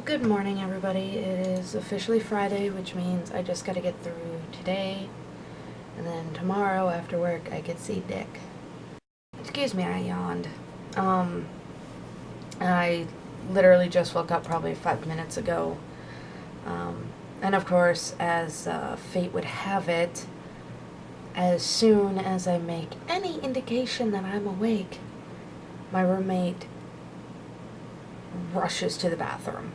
Good morning, everybody. It is officially Friday, which means I just gotta get through today, and then tomorrow after work I get to see Dick. Excuse me, I yawned. I literally just woke up probably 5 minutes ago. And of course, as fate would have it, as soon as I make any indication that I'm awake, my roommate rushes to the bathroom.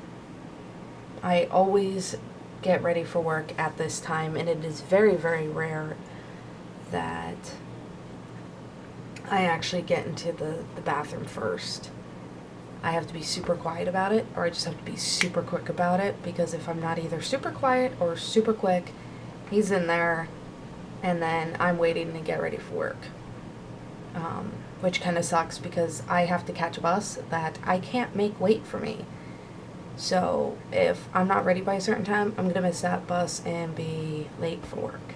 I always get ready for work at this time, and it is very, very rare that I actually get into the bathroom first. I have to be super quiet about it, or I just have to be super quick about it, because if I'm not either super quiet or super quick, he's in there, and then I'm waiting to get ready for work. Which kind of sucks, because I have to catch a bus that I can't make wait for me. So if I'm not ready by a certain time, I'm gonna miss that bus and be late for work.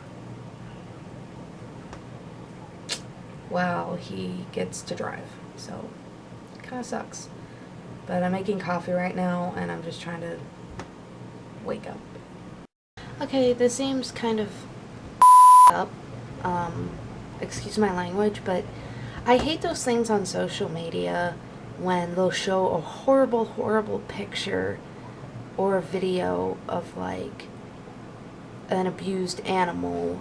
While he gets to drive. So it kind of sucks. But I'm making coffee right now, and I'm just trying to wake up. Okay, this seems kind of up. Excuse my language, but I hate those things on social media when they'll show a horrible, horrible picture or a video of like an abused animal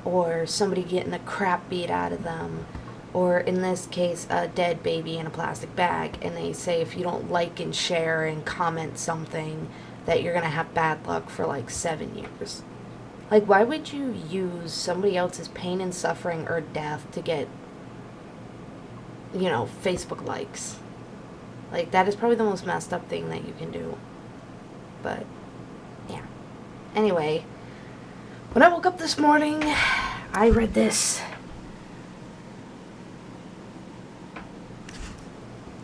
or somebody getting the crap beat out of them, or in this case a dead baby in a plastic bag, and they say if you don't like and share and comment something that you're gonna have bad luck for like 7 years. Like, why would you use somebody else's pain and suffering or death to get, Facebook likes? Like, that is probably the most messed up thing that you can do. But, yeah. Anyway, when I woke up this morning, I read this.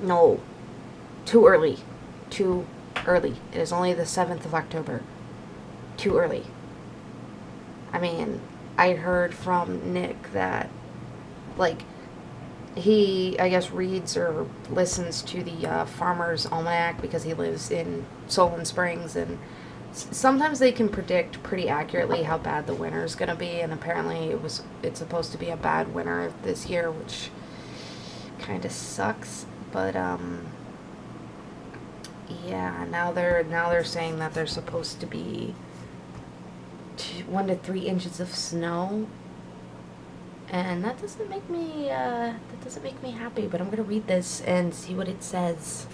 No. Too early. Too early. It is only the 7th of October. Too early. I mean, I heard from Nick that, like, he, I guess, reads or listens to the Farmer's Almanac because he lives in Solon Springs, and sometimes they can predict pretty accurately how bad the winter is going to be, and apparently it's supposed to be a bad winter this year, which kind of sucks. But yeah, now they're saying that there's supposed to be 1 to 3 inches of snow. And that doesn't make me happy, but I'm gonna read this and see what it says.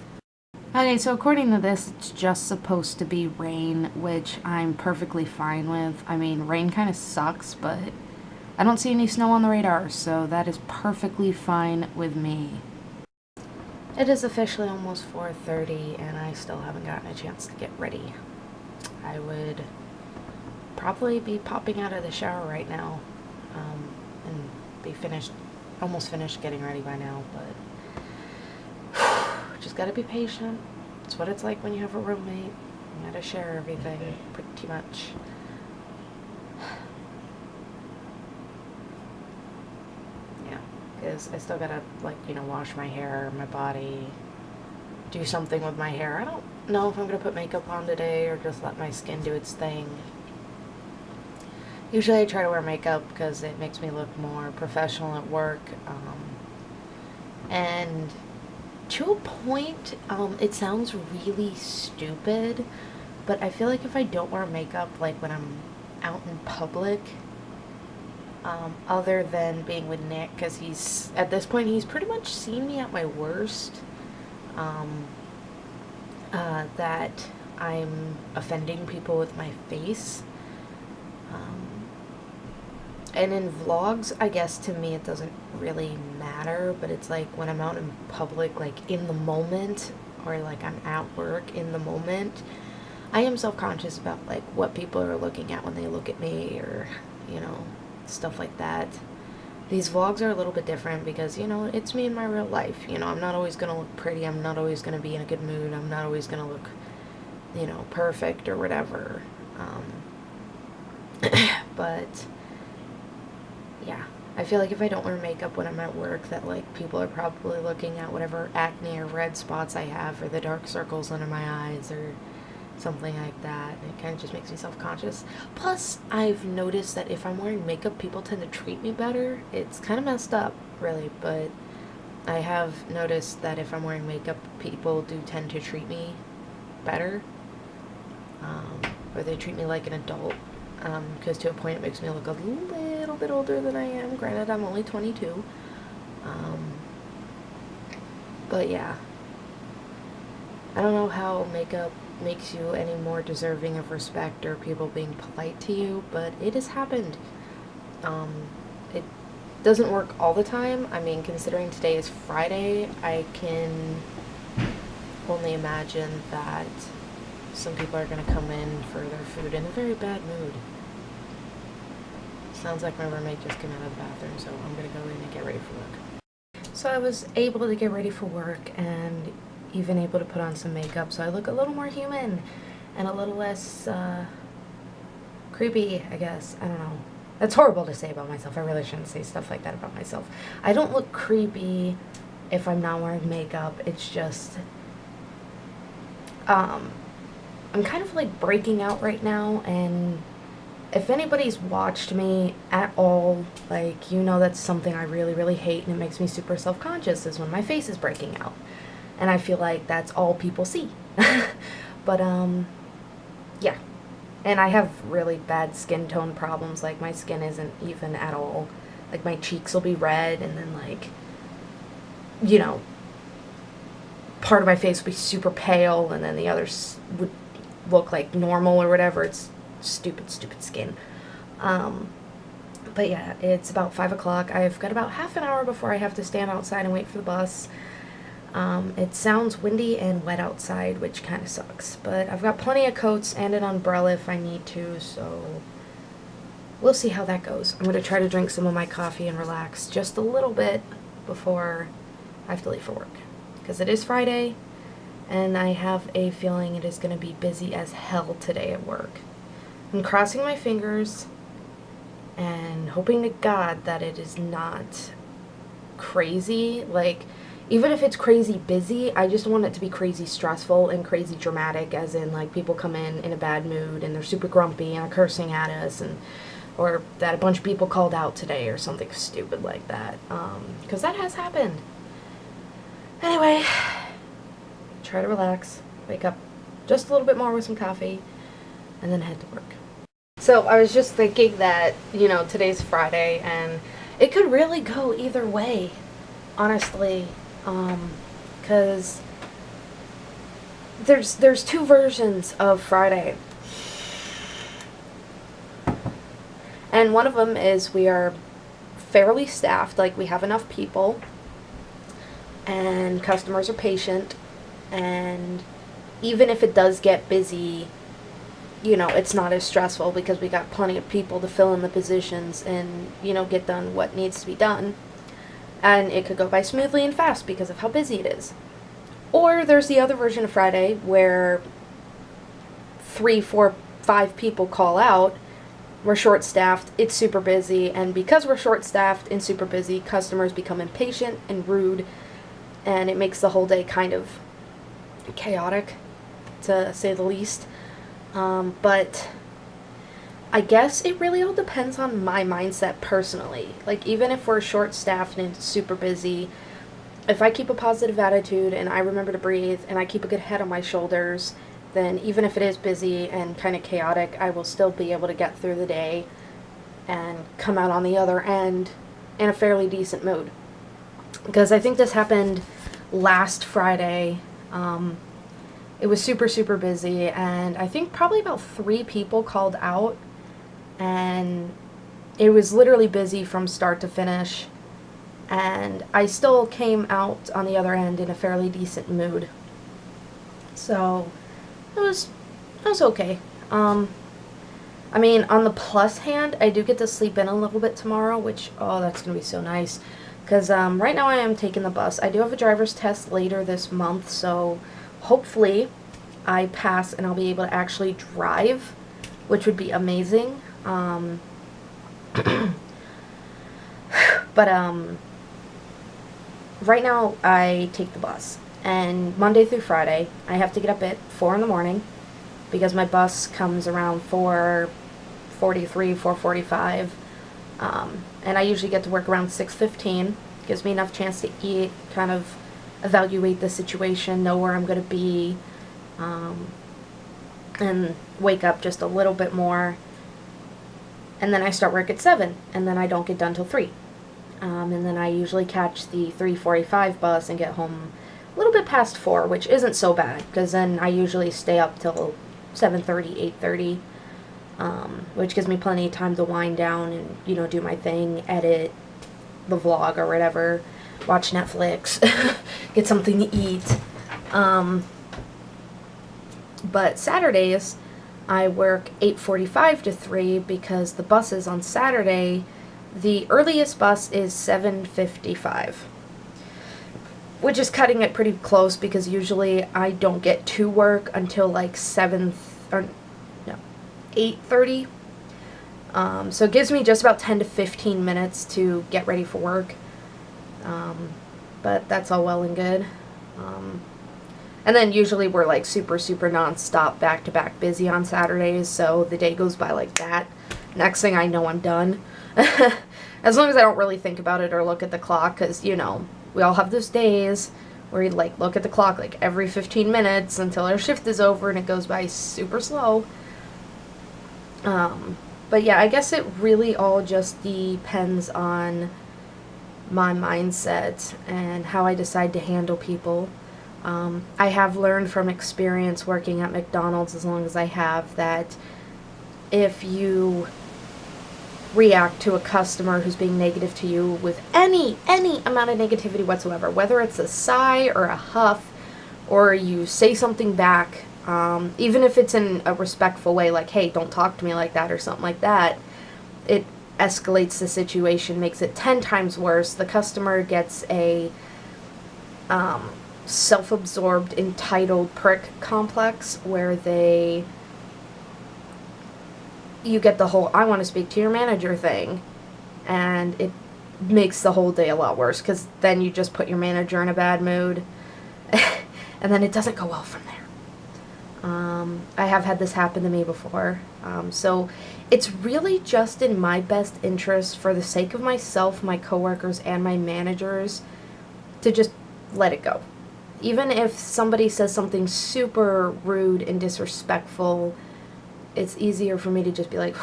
Okay, so according to this, it's just supposed to be rain, which I'm perfectly fine with. I mean, rain kind of sucks, but I don't see any snow on the radar, so that is perfectly fine with me. It is officially almost 4:30, and I still haven't gotten a chance to get ready. I would probably be popping out of the shower right now. And be almost finished getting ready by now, but just gotta be patient. It's what it's like when you have a roommate. You gotta share everything, pretty much. Yeah, because I still gotta, wash my hair, my body, do something with my hair. I don't know if I'm gonna put makeup on today or just let my skin do its thing. Usually I try to wear makeup because it makes me look more professional at work. And to a point, it sounds really stupid, but I feel like if I don't wear makeup, like when I'm out in public, other than being with Nick, because at this point, he's pretty much seen me at my worst, that I'm offending people with my face. And in vlogs, I guess to me it doesn't really matter, but it's like when I'm out in public, like in the moment, or like I'm at work in the moment, I am self-conscious about like what people are looking at when they look at me, or, stuff like that. These vlogs are a little bit different because, it's me in my real life. I'm not always going to look pretty, I'm not always going to be in a good mood, I'm not always going to look, perfect or whatever. But yeah, I feel like if I don't wear makeup when I'm at work, that like people are probably looking at whatever acne or red spots I have, or the dark circles under my eyes, or something like that. It kind of just makes me self-conscious. Plus, I've noticed that if I'm wearing makeup, people tend to treat me better. It's kind of messed up, really, but I have noticed that if I'm wearing makeup, people do tend to treat me better, or they treat me like an adult, because to a point it makes me look a little bit older than I am. Granted, I'm only 22, but yeah, I don't know how makeup makes you any more deserving of respect or people being polite to you, but it has happened. It doesn't work all the time. I mean, considering today is Friday, I can only imagine that some people are going to come in for their food in a very bad mood. Sounds like my roommate just came out of the bathroom, so I'm going to go in and get ready for work. So I was able to get ready for work and even able to put on some makeup, so I look a little more human and a little less creepy, I guess. I don't know. That's horrible to say about myself. I really shouldn't say stuff like that about myself. I don't look creepy if I'm not wearing makeup. It's just, I'm kind of like breaking out right now, and if anybody's watched me at all, like, you know that's something I really, really hate, and it makes me super self-conscious, is when my face is breaking out. And I feel like that's all people see. But, yeah. And I have really bad skin tone problems. Like, my skin isn't even at all. Like, my cheeks will be red, and then, like, you know, part of my face will be super pale, and then the others would look like normal or whatever. It's stupid, stupid skin. But yeah, it's about 5 o'clock. I've got about half an hour before I have to stand outside and wait for the bus. It sounds windy and wet outside, which kind of sucks, but I've got plenty of coats and an umbrella if I need to, so we'll see how that goes. I'm going to try to drink some of my coffee and relax just a little bit before I have to leave for work, because it is Friday, and I have a feeling it is going to be busy as hell today at work. I'm crossing my fingers and hoping to God that it is not crazy. Like, even if it's crazy busy, I just want it to be crazy stressful and crazy dramatic, as in, like, people come in a bad mood and they're super grumpy and are cursing at us, and or that a bunch of people called out today or something stupid like that, because that has happened. Anyway, try to relax, wake up just a little bit more with some coffee, and then head to work. So I was just thinking that, you know, today's Friday, and it could really go either way, honestly. Because there's two versions of Friday. And one of them is we are fairly staffed, like we have enough people, and customers are patient, and even if it does get busy, you know, it's not as stressful because we got plenty of people to fill in the positions and, you know, get done what needs to be done. And it could go by smoothly and fast because of how busy it is. Or there's the other version of Friday where 3, 4, 5 people call out, we're short-staffed, it's super busy, and because we're short-staffed and super busy, customers become impatient and rude, and it makes the whole day kind of chaotic, to say the least. But I guess it really all depends on my mindset personally. Like, even if we're short-staffed and super busy, if I keep a positive attitude and I remember to breathe and I keep a good head on my shoulders, then even if it is busy and kind of chaotic, I will still be able to get through the day and come out on the other end in a fairly decent mood. Because I think this happened last Friday. It was super, super busy, and I think probably about 3 people called out. And it was literally busy from start to finish, and I still came out on the other end in a fairly decent mood. So it was okay. I mean, on the plus hand, I do get to sleep in a little bit tomorrow, which, oh, that's gonna be so nice, because right now I am taking the bus. I do have a driver's test later this month, so hopefully I pass and I'll be able to actually drive, which would be amazing. But right now I take the bus, and Monday through Friday I have to get up at 4 in the morning, because my bus comes around 4:43, 4:45, and I usually get to work around 6:15. Gives me enough chance to eat, kind of evaluate the situation, know where I'm going to be, and wake up just a little bit more. And then I start work at 7, and then I don't get done till 3. And then I usually catch the 3:45 bus and get home a little bit past 4, which isn't so bad, because then I usually stay up till 7:30, 8:30, which gives me plenty of time to wind down and, do my thing, edit the vlog or whatever, watch Netflix, get something to eat. But Saturdays, I work 8:45 to 3 because the buses on Saturday, the earliest bus is 7:55, which is cutting it pretty close because usually I don't get to work until like 8:30. So it gives me just about 10 to 15 minutes to get ready for work. But that's all well and good. And then usually we're like super, super non-stop, back-to-back busy on Saturdays, so the day goes by like that. Next thing I know, I'm done. As long as I don't really think about it or look at the clock, because, we all have those days where you like look at the clock like every 15 minutes until our shift is over, and it goes by super slow. But yeah, I guess it really all just depends on my mindset and how I decide to handle people. I have learned from experience working at McDonald's as long as I have that if you react to a customer who's being negative to you with any amount of negativity whatsoever, whether it's a sigh or a huff, or you say something back, even if it's in a respectful way, like, hey, don't talk to me like that or something like that, it escalates the situation, makes it 10 times worse. The customer gets a self-absorbed, entitled prick complex where you get the whole, I want to speak to your manager thing, and it makes the whole day a lot worse, because then you just put your manager in a bad mood, and then it doesn't go well from there. I have had this happen to me before, so it's really just in my best interest, for the sake of myself, my coworkers, and my managers, to just let it go. Even if somebody says something super rude and disrespectful, it's easier for me to just be like,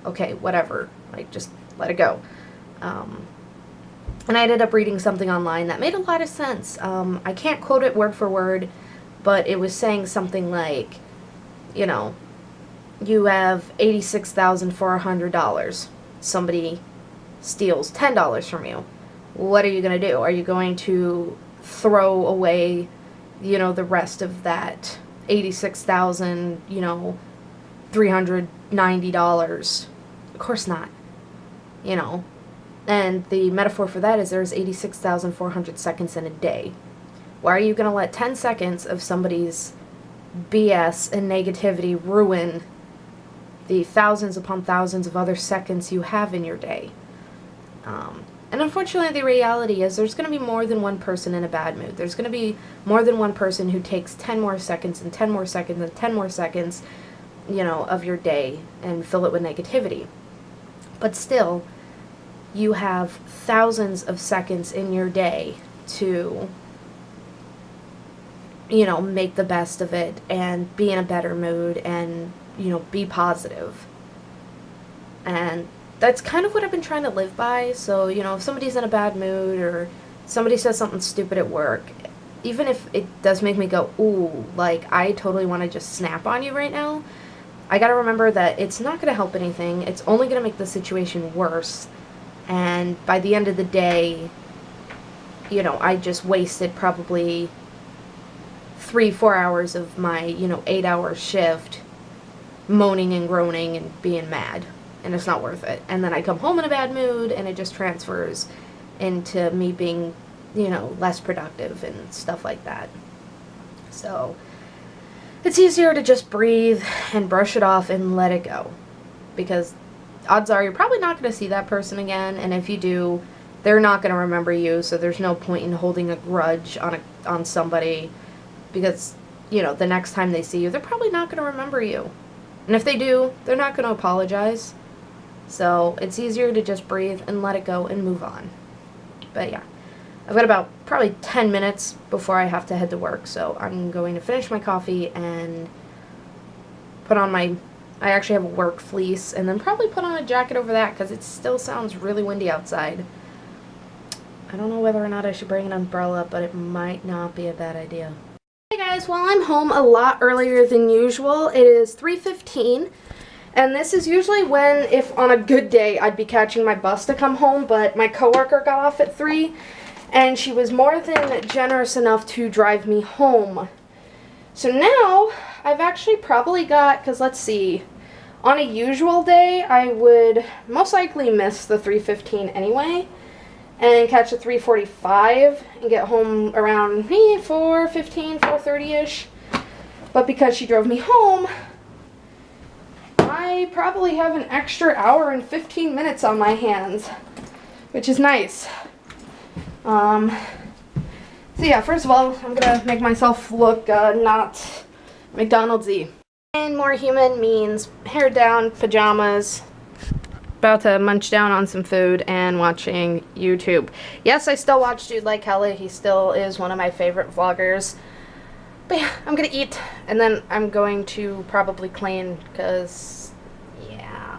okay, whatever, like, just let it go. And I ended up reading something online that made a lot of sense. I can't quote it word for word, but it was saying something like, you have $86,400. Somebody steals $10 from you. What are you going to do? Are you going to throw away, the rest of that $86,390? Of course not. And the metaphor for that is there's 86,400 seconds in a day. Why are you going to let 10 seconds of somebody's BS and negativity ruin the thousands upon thousands of other seconds you have in your day? And unfortunately, the reality is there's going to be more than one person in a bad mood. There's going to be more than one person who takes 10 more seconds and 10 more seconds and 10 more seconds, of your day and fill it with negativity. But still, you have thousands of seconds in your day to, make the best of it and be in a better mood and, be positive. And that's kind of what I've been trying to live by. So, if somebody's in a bad mood or somebody says something stupid at work, even if it does make me go, ooh, like, I totally want to just snap on you right now, I gotta remember that it's not gonna help anything. It's only gonna make the situation worse. And by the end of the day, I just wasted probably 3-4 hours of my, 8-hour shift moaning and groaning and being mad. And it's not worth it. And then I come home in a bad mood, and it just transfers into me being, less productive and stuff like that. So it's easier to just breathe and brush it off and let it go. Because odds are you're probably not going to see that person again, and if you do, they're not going to remember you, so there's no point in holding a grudge on somebody, because you know, the next time they see you, they're probably not going to remember you. And if they do, they're not going to apologize. So it's easier to just breathe and let it go and move on. But yeah, I've got about probably 10 minutes before I have to head to work. So I'm going to finish my coffee and put on my, I actually have a work fleece, and then probably put on a jacket over that because it still sounds really windy outside. I don't know whether or not I should bring an umbrella, but it might not be a bad idea. Hey guys, well, I'm home a lot earlier than usual. It is 3:15, and this is usually when, if on a good day, I'd be catching my bus to come home, but my coworker got off at 3, and she was more than generous enough to drive me home. So now, I've actually probably got, because let's see, on a usual day, I would most likely miss the 3:15 anyway, and catch a 3:45 and get home around 4:15, 4:30-ish. But because she drove me home, I probably have an extra hour and 15 minutes on my hands, which is nice. So yeah, first of all, I'm gonna make myself look not McDonald's-y. And more human means hair down, pajamas, about to munch down on some food and watching YouTube. Yes, I still watch Dude Like Kelly. He still is one of my favorite vloggers. But yeah, I'm gonna eat, and then I'm going to probably clean, because, yeah,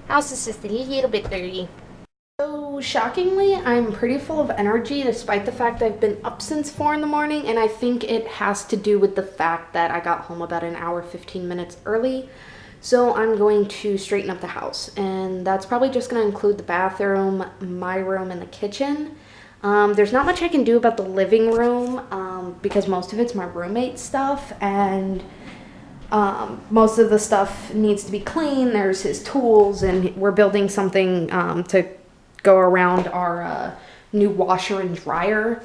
house is just a little bit dirty. So, shockingly, I'm pretty full of energy despite the fact that I've been up since 4 in the morning, and I think it has to do with the fact that I got home about an hour, 15 minutes early. So I'm going to straighten up the house, and that's probably just going to include the bathroom, my room, and the kitchen. There's not much I can do about the living room because most of it's my roommate's stuff, and most of the stuff needs to be clean. There's his tools, and we're building something to go around our new washer and dryer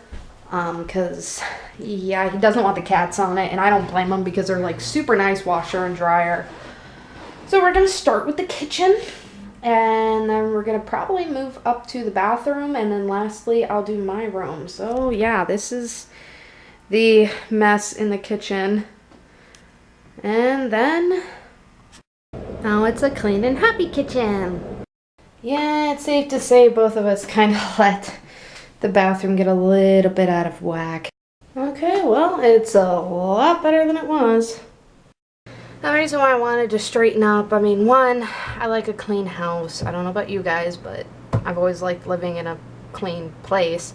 because, yeah, he doesn't want the cats on it, and I don't blame him because they're like super nice washer and dryer. So we're going to start with the kitchen, and then we're going to probably move up to the bathroom, and then lastly I'll do my room. So yeah, this is the mess in the kitchen. And then now it's a clean and happy kitchen. Yeah, it's safe to say both of us kind of let the bathroom get a little bit out of whack. Okay, well, it's a lot better than it was. The reason why I wanted to straighten up, I mean, one, I like a clean house. I don't know about you guys, but I've always liked living in a clean place.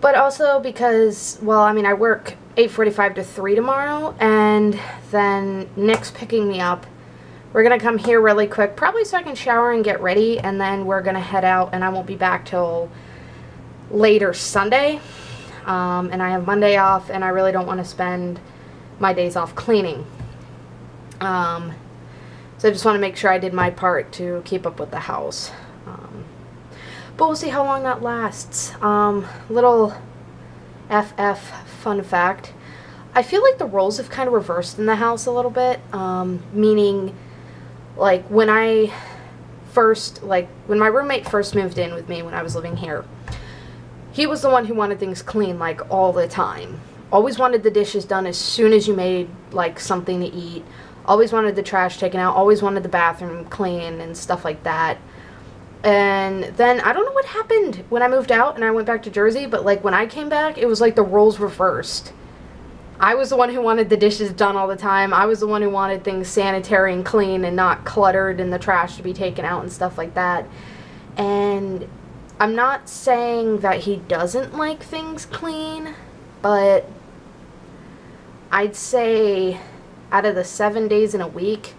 But also because, well, I mean, I work 8:45 to 3 tomorrow, and then Nick's picking me up. We're going to come here really quick, probably so I can shower and get ready, and then we're going to head out, and I won't be back till later Sunday. And I have Monday off, and I really don't want to spend my days off cleaning. So I just want to make sure I did my part to keep up with the house. But we'll see how long that lasts. Little FF fun fact. I feel like the roles have kind of reversed in the house a little bit. Meaning, like, when my roommate first moved in with me when I was living here, he was the one who wanted things clean, like, all the time. Always wanted the dishes done as soon as you made, like, something to eat. Always wanted the trash taken out. Always wanted the bathroom clean and stuff like that. And then, I don't know what happened when I moved out and I went back to Jersey, but, like, when I came back, it was like the roles reversed. I was the one who wanted the dishes done all the time. I was the one who wanted things sanitary and clean and not cluttered and the trash to be taken out and stuff like that. And I'm not saying that he doesn't like things clean, but I'd say out of the 7 days in a week,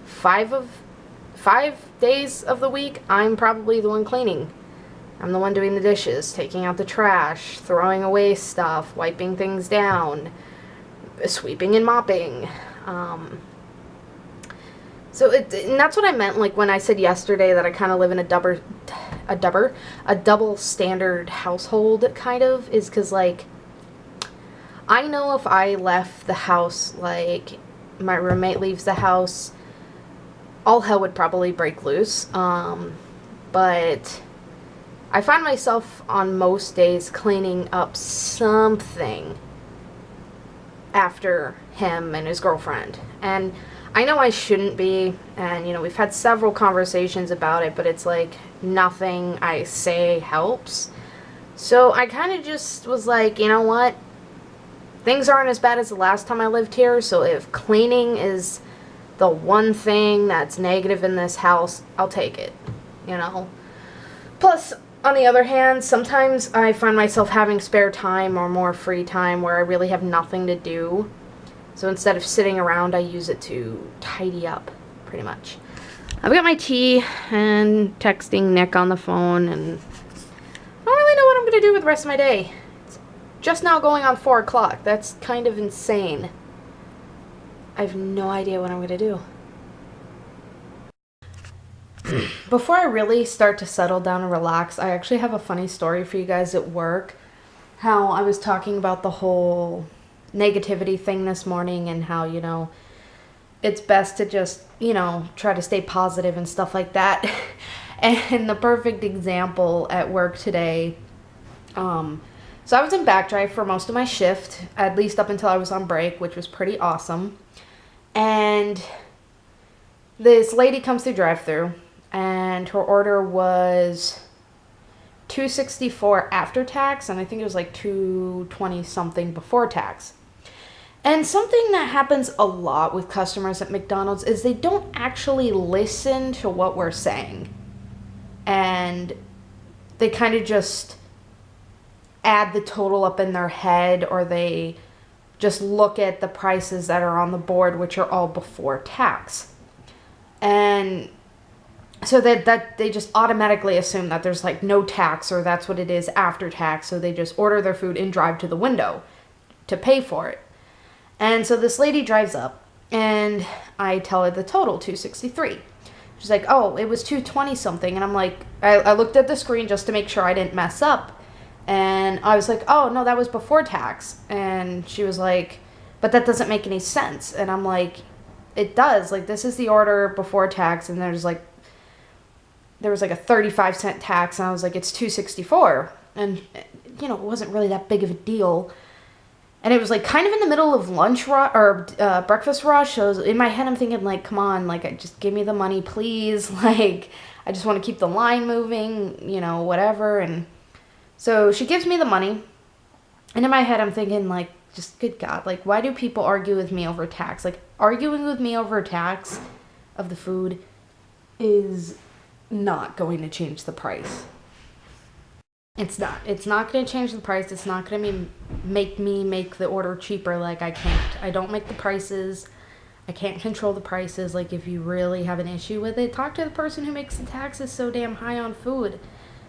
5 days of the week, I'm probably the one cleaning. I'm the one doing the dishes, taking out the trash, throwing away stuff, wiping things down, sweeping and mopping. And that's what I meant, like, when I said yesterday that I kind of live in a double standard household, kind of, is because, like, I know if I left the house, like, my roommate leaves the house, all hell would probably break loose. But I find myself on most days cleaning up something. after him and his girlfriend. And I know I shouldn't be, and you know, we've had several conversations about it, but it's like nothing I say helps. So I kind of just was like, you know what? Things aren't as bad as the last time I lived here, so if cleaning is the one thing that's negative in this house, I'll take it, you know? Plus, on the other hand, sometimes I find myself having spare time or more free time where I really have nothing to do. So instead of sitting around, I use it to tidy up, pretty much. I've got my tea and texting Nick on the phone, and I don't really know what I'm going to do with the rest of my day. It's just now going on 4 o'clock. That's kind of insane. I have no idea what I'm going to do. Before I really start to settle down and relax, I actually have a funny story for you guys at work. How I was talking about the whole negativity thing this morning and how, you know, it's best to just, you know, try to stay positive and stuff like that. And the perfect example at work today, so I was in backdrive for most of my shift, at least up until I was on break, which was pretty awesome. And this lady comes through drive-through, and her order was $2.64 after tax, and I think it was like $2.20 something before tax. And something that happens a lot with customers at McDonald's is they don't actually listen to what we're saying. And they kind of just add the total up in their head, or they just look at the prices that are on the board, which are all before tax. And so that they just automatically assume that there's like no tax, or that's what it is after tax. So they just order their food and drive to the window to pay for it. And so this lady drives up, and I tell her the total, $2.63. She's like, oh, it was $2.20 something. And I'm like, I looked at the screen just to make sure I didn't mess up. And I was like, oh, no, that was before tax. And she was like, but that doesn't make any sense. And I'm like, it does. Like, this is the order before tax, and there was like a 35-cent tax. And I was like, it's $2.64. And, you know, it wasn't really that big of a deal. And it was like kind of in the middle of lunch or breakfast rush. So in my head, I'm thinking like, come on, like, just give me the money, please. Like, I just want to keep the line moving, you know, whatever. And so she gives me the money. And in my head, I'm thinking like, just good God, like, why do people argue with me over tax? Like, arguing with me over tax of the food is not going to change the price. It's not. It's not going to change the price. It's not going to make me make the order cheaper. Like, I can't. I don't make the prices. I can't control the prices. Like, if you really have an issue with it, talk to the person who makes the taxes so damn high on food.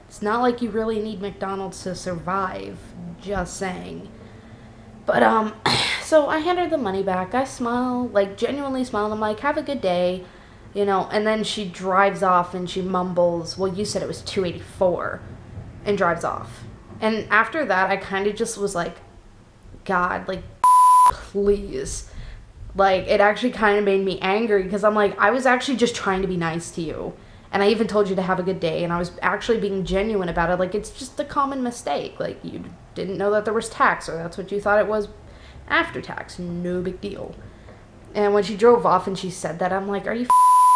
It's not like you really need McDonald's to survive. Just saying. But, so I hand her the money back. I smile, like, genuinely smile. I'm like, have a good day. You know, and then she drives off and she mumbles, well, you said it was $2.84. And drives off. And after that, I kind of just was like, God, like, please. Like, it actually kind of made me angry, because I'm like, I was actually just trying to be nice to you. And I even told you to have a good day, and I was actually being genuine about it. Like, it's just a common mistake. Like, you didn't know that there was tax, or that's what you thought it was after tax. No big deal. And when she drove off and she said that, I'm like, are you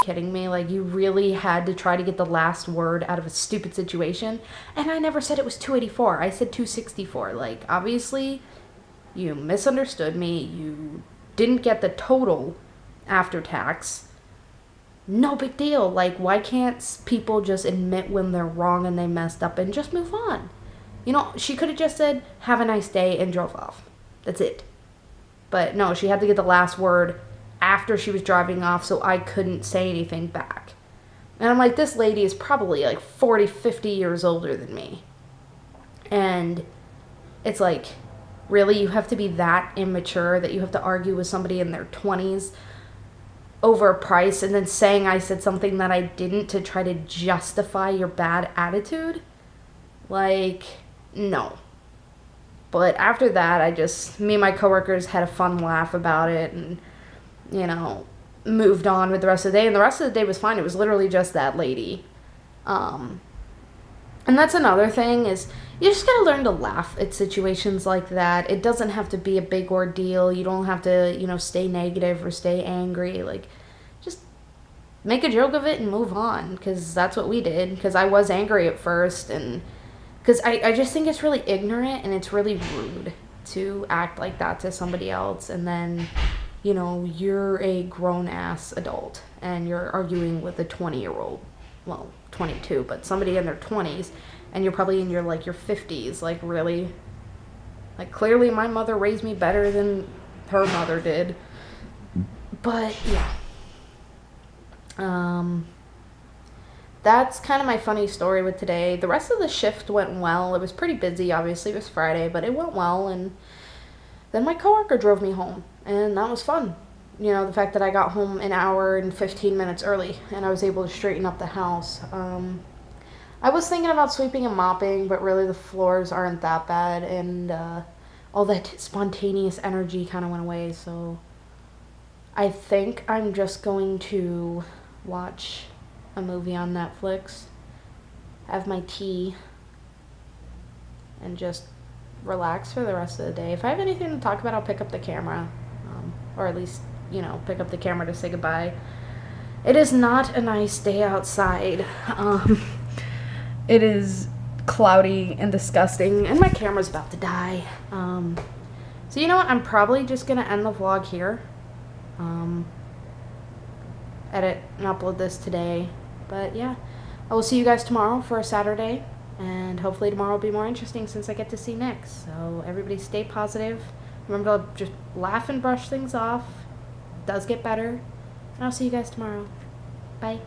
kidding me? Like, you really had to try to get the last word out of a stupid situation? And I never said it was $2.84. I said $2.64. Like, obviously, you misunderstood me. You didn't get the total after tax. No big deal. Like, why can't people just admit when they're wrong and they messed up and just move on? You know, she could have just said, have a nice day, and drove off. That's it. But no, she had to get the last word after she was driving off, so I couldn't say anything back. And I'm like, this lady is probably like 40, 50 years older than me. And it's like, really, you have to be that immature that you have to argue with somebody in their 20s over a price, and then saying I said something that I didn't to try to justify your bad attitude? Like, no. But after that, me and my coworkers had a fun laugh about it, and, you know, moved on with the rest of the day. And the rest of the day was fine. It was literally just that lady. And that's another thing is you just gotta learn to laugh at situations like that. It doesn't have to be a big ordeal. You don't have to, stay negative or stay angry. Like, just make a joke of it and move on. Because that's what we did. Because I was angry at first. And because I just think it's really ignorant and it's really rude to act like that to somebody else. And then, you're a grown-ass adult. And you're arguing with a 20-year-old. Well, 22, but somebody in their 20s, and you're probably in your 50s. Like, really? Like, clearly my mother raised me better than her mother did. But yeah, that's kind of my funny story with today. The rest of the shift went well. It was pretty busy, obviously. It was Friday, but it went well. And then my coworker drove me home, and that was fun. The fact that I got home an hour and 15 minutes early, and I was able to straighten up the house. I was thinking about sweeping and mopping, but really the floors aren't that bad, and all that spontaneous energy kind of went away, so I think I'm just going to watch a movie on Netflix, have my tea, and just relax for the rest of the day. If I have anything to talk about, I'll pick up the camera, or at least pick up the camera to say goodbye. It is not a nice day outside. It is cloudy and disgusting, and my camera's about to die. So you know what? I'm probably just gonna end the vlog here. Edit and upload this today. But yeah, I will see you guys tomorrow for a Saturday, and hopefully tomorrow will be more interesting since I get to see Nick. So everybody stay positive. Remember to just laugh and brush things off. It does get better. And I'll see you guys tomorrow. Bye.